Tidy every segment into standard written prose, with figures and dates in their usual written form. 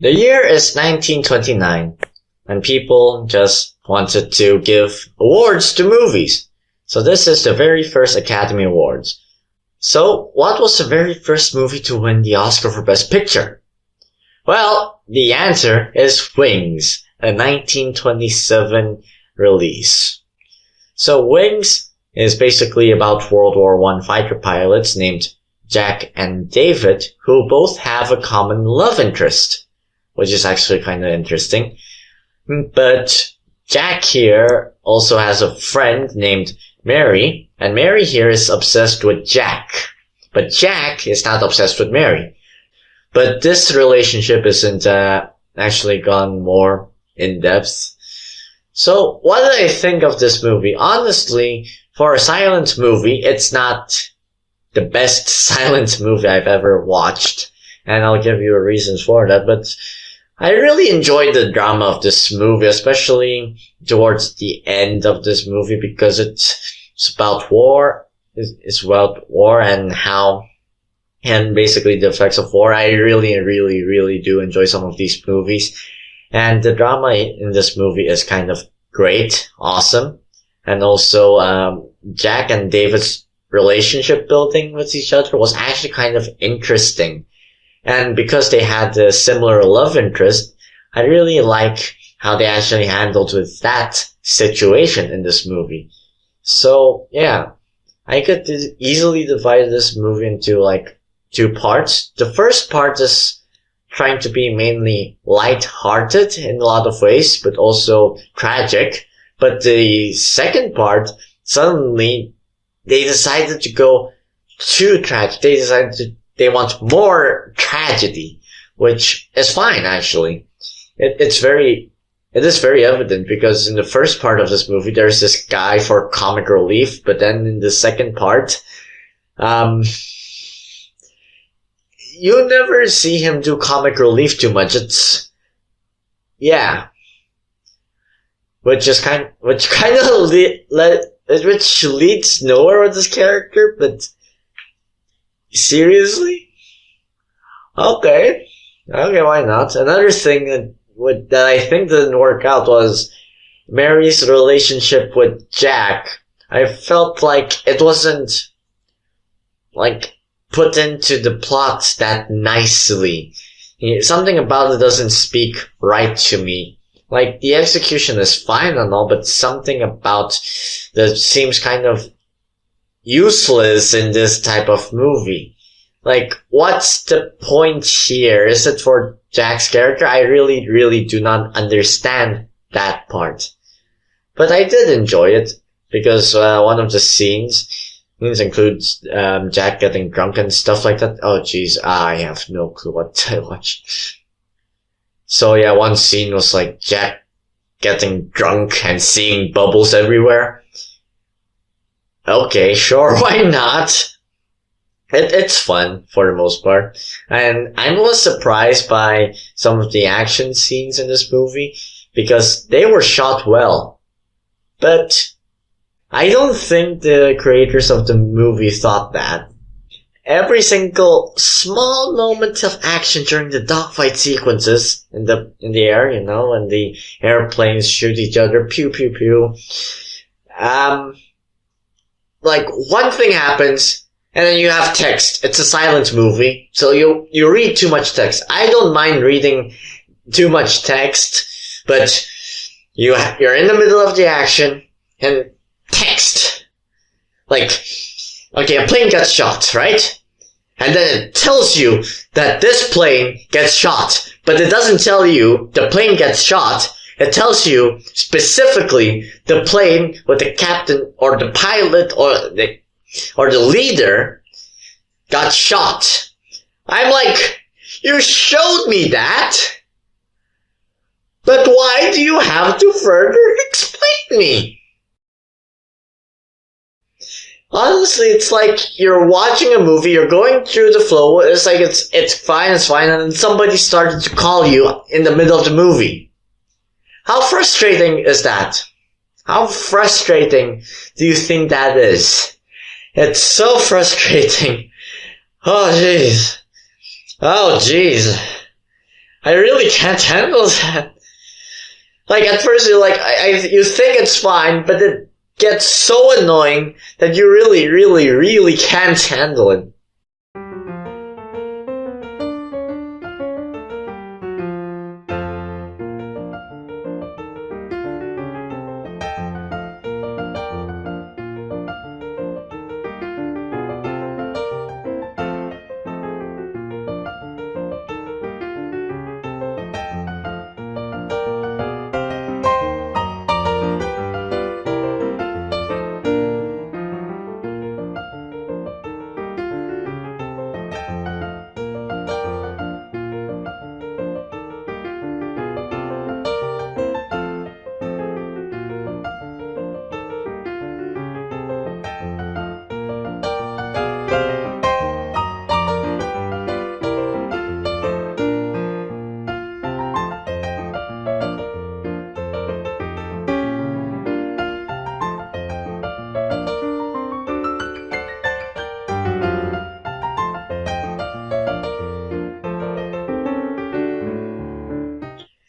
The year is 1929, and people just wanted to give awards to movies. So this is the very first Academy Awards. So what was the very first movie to win the Oscar for Best Picture? Well, the answer is Wings, a 1927 release. So Wings is basically about World War I fighter pilots named Jack and David who both have a common love interest, which is actually kind of interesting. But Jack here also has a friend named Mary, and Mary here is obsessed with Jack. But Jack is not obsessed with Mary. But this relationship isn't actually gone more in depth. So what did I think of this movie? Honestly, for a silent movie, it's not the best silent movie I've ever watched. And I'll give you reasons for that, but I really enjoyed the drama of this movie, especially towards the end of this movie, because it's about war. It's about war and basically the effects of war. I really do enjoy some of these movies. And the drama in this movie is kind of great, awesome. And also, Jack and David's relationship building with each other was actually kind of interesting. And because they had a similar love interest, I really like how they actually handled with that situation in this movie. So, yeah, I could easily divide this movie into like two parts. The first part is trying to be mainly light-hearted in a lot of ways, but also tragic. But the second part, suddenly, they decided to go too tragic. They want more tragedy, which is fine, actually. It is very evident because in the first part of this movie, there's this guy for comic relief, but then in the second part, you never see him do comic relief too much. Which leads nowhere with this character, but seriously? Okay, why not? Another thing that I think didn't work out was Mary's relationship with Jack. I felt like it wasn't like put into the plot that nicely. Something about it doesn't speak right to me. Like, the execution is fine and all, but something about that seems kind of useless in this type of movie. Like, what's the point here? Is it for Jack's character? I really do not understand that part. But I did enjoy it, because one of the scenes includes Jack getting drunk and stuff like that. Oh jeez, I have no clue what I watched. So yeah, one scene was like Jack getting drunk and seeing bubbles everywhere. Okay, sure, why not? It's fun for the most part. And I was surprised by some of the action scenes in this movie because they were shot well. But I don't think the creators of the movie thought that. Every single small moment of action during the dogfight sequences in the air, you know, when the airplanes shoot each other, pew pew pew. Like one thing happens, and then you have text. It's a silent movie, so you read too much text. I don't mind reading too much text, but you're in the middle of the action and text. Like, okay, a plane gets shot, right? And then it tells you that this plane gets shot, but it doesn't tell you the plane gets shot. It tells you specifically the plane with the captain or the pilot or the leader got shot. I'm like, you showed me that, but why do you have to further explain me? Honestly, it's like you're watching a movie, you're going through the flow, it's like it's fine, and then somebody started to call you in the middle of the movie. How frustrating is that? How frustrating do you think that is? It's so frustrating. Oh jeez. I really can't handle that. Like, at first you're like, you think it's fine, but it gets so annoying that you really, really, really can't handle it.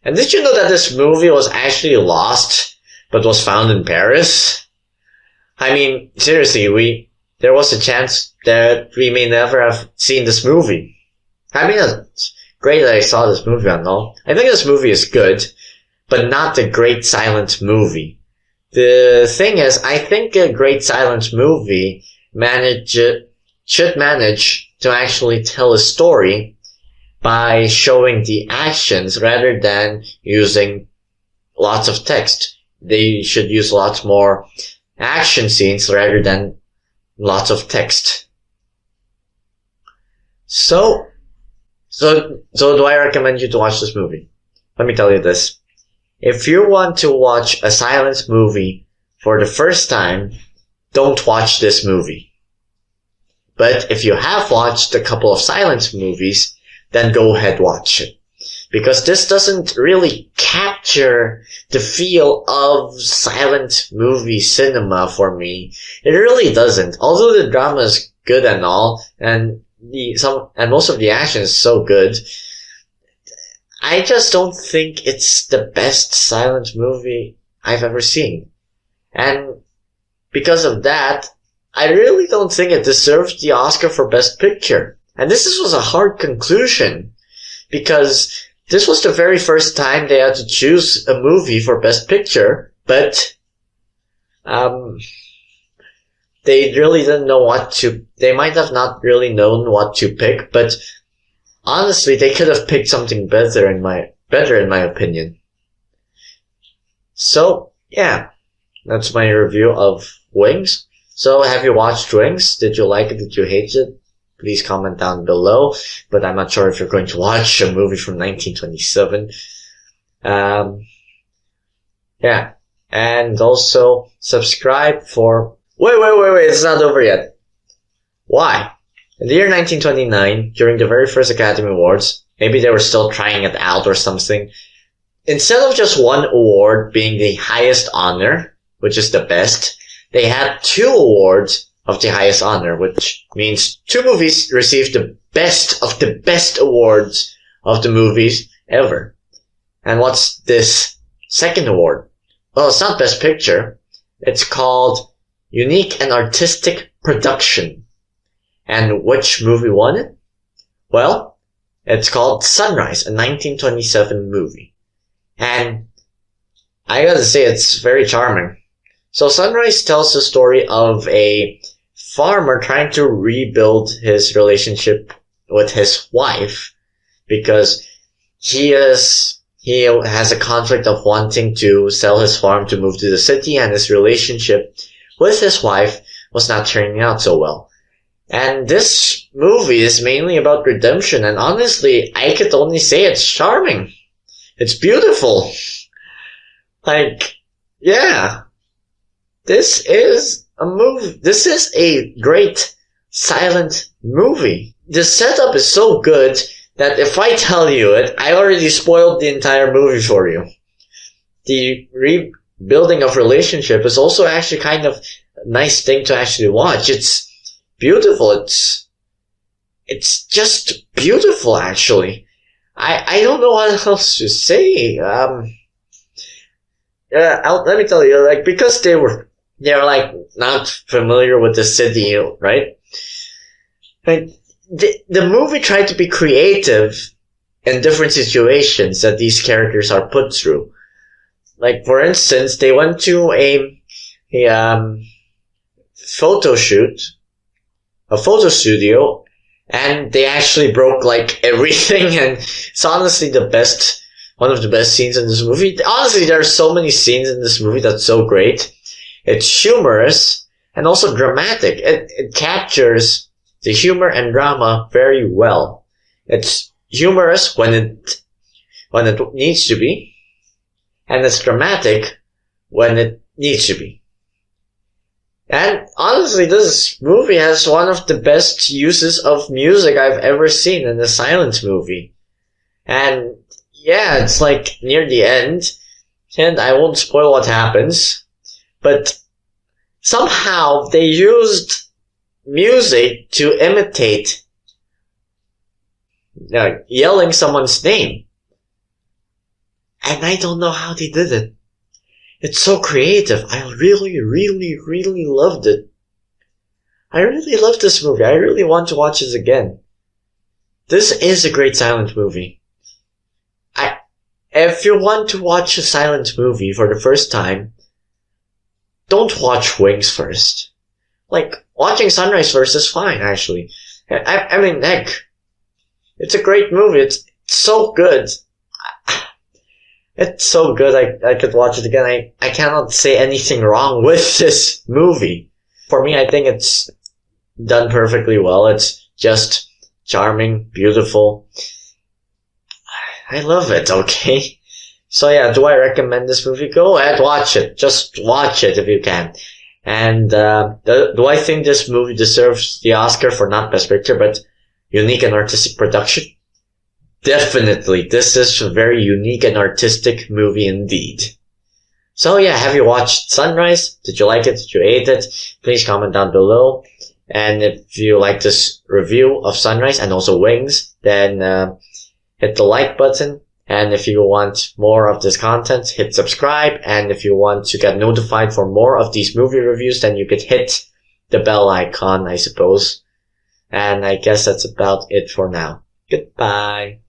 And did you know that this movie was actually lost, but was found in Paris? I mean, seriously, there was a chance that we may never have seen this movie. I mean, it's great that I saw this movie and all. I think this movie is good, but not the Great Silent Movie. The thing is, I think a Great Silent Movie should manage to actually tell a story by showing the actions rather than using lots of text. They should use lots more action scenes rather than lots of text. So do I recommend you to watch this movie? Let me tell you this. If you want to watch a silent movie for the first time, don't watch this movie. But if you have watched a couple of silent movies, then go ahead watch it. Because this doesn't really capture the feel of silent movie cinema for me. It really doesn't. Although the drama is good and all, and most of the action is so good, I just don't think it's the best silent movie I've ever seen. And because of that, I really don't think it deserved the Oscar for Best Picture. And this was a hard conclusion, because this was the very first time they had to choose a movie for Best Picture, but they really didn't know they might have not really known what to pick, but honestly, they could have picked something better in my opinion. So, yeah, that's my review of Wings. So, have you watched Wings? Did you like it? Did you hate it? Please comment down below, but I'm not sure if you're going to watch a movie from 1927. Yeah. And also, subscribe for... Wait, it's not over yet. Why? In the year 1929, during the very first Academy Awards, maybe they were still trying it out or something, instead of just one award being the highest honor, which is the best, they had 2 awards of the highest honor, which means 2 movies received the best of the best awards of the movies ever. And what's this second award? Well, it's not Best Picture. It's called Unique and Artistic Production. And which movie won it? Well, it's called Sunrise, a 1927 movie. And I gotta say, it's very charming. So Sunrise tells the story of a farmer trying to rebuild his relationship with his wife, because he has a conflict of wanting to sell his farm to move to the city, and his relationship with his wife was not turning out so well. And this movie is mainly about redemption, and honestly, I could only say it's charming. It's beautiful. Like, yeah. This is a great silent movie. The setup is so good that if I tell you it, I already spoiled the entire movie for you. The rebuilding of relationship is also actually kind of a nice thing to actually watch. It's beautiful. It's just beautiful, actually. I don't know what else to say. Let me tell you, like, because they're like not familiar with the city, right? Like, the movie tried to be creative in different situations that these characters are put through. Like, for instance, they went to a photo shoot, a photo studio, and they actually broke like everything, and it's honestly one of the best scenes in this movie. Honestly, there are so many scenes in this movie that's so great. It's humorous and also dramatic. It captures the humor and drama very well. It's humorous when it needs to be, and it's dramatic when it needs to be. And honestly, this movie has one of the best uses of music I've ever seen in a silent movie. And yeah, it's like near the end, and I won't spoil what happens, but somehow they used music to imitate yelling someone's name. And I don't know how they did it. It's so creative. I really, really, really loved it. I really love this movie. I really want to watch it again. This is a great silent movie. If you want to watch a silent movie for the first time, don't watch Wings first. Like, watching Sunrise first is fine, actually. I mean, heck, it's a great movie. It's so good. It's so good, I could watch it again. I cannot say anything wrong with this movie. For me, I think it's done perfectly well. It's just charming, beautiful. I love it, okay? So yeah, do I recommend this movie? Go ahead, watch it. Just watch it if you can. And do I think this movie deserves the Oscar for not Best Picture, but unique and artistic production? Definitely. This is a very unique and artistic movie indeed. So yeah, have you watched Sunrise? Did you like it? Did you hate it? Please comment down below. And if you like this review of Sunrise and also Wings, then hit the like button. And if you want more of this content, hit subscribe. And if you want to get notified for more of these movie reviews, then you could hit the bell icon, I suppose. And I guess that's about it for now. Goodbye.